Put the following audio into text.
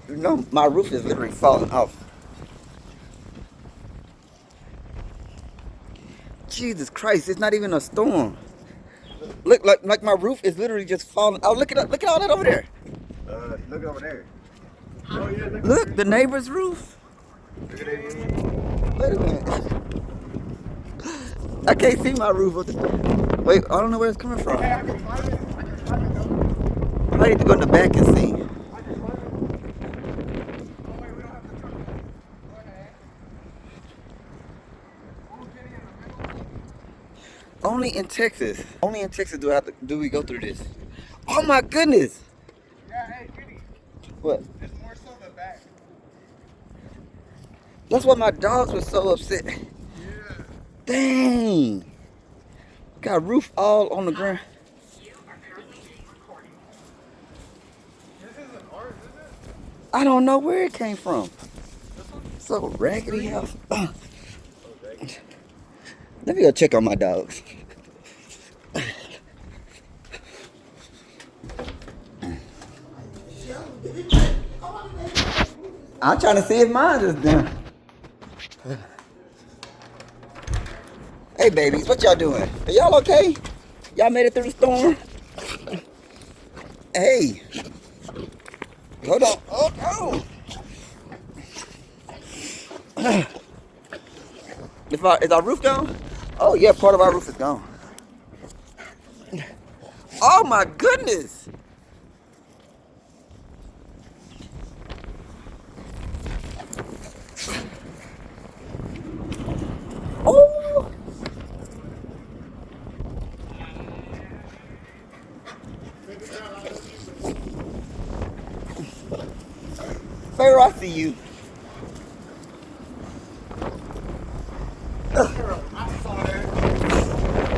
No, my roof is literally falling off. Jesus Christ, it's not even a storm. Look, like my roof is literally just falling. Oh, look at all that over there. Look over there. Oh yeah, Look, the neighbor's roof. look at that. Wait a minute. I can't see my roof. Wait, I don't know where it's coming from. Hey, I can climb it. I can climb it though. I need to go in the back and see. I can climb it. Oh wait, we don't have the truck. Go ahead. Oh, Kenny in the middle. Only in Texas do we go through this. Oh my goodness. Yeah, hey, Kenny. What? It's more so the back. That's why my dogs were so upset. Yeah. Dang. Got roof all on the ground. This isn't ours, is it? I don't know where it came from. This one? So raggedy house. Oh, dang. Let me go check on my dogs. I'm trying to see if mine is done. Hey babies, what y'all doing? Are y'all okay? Y'all made it through the storm? Hey. Hold on. Oh no. Is our roof gone? Oh yeah, part of our roof is gone. Oh my goodness. Oh. Pharaoh, I see you. I saw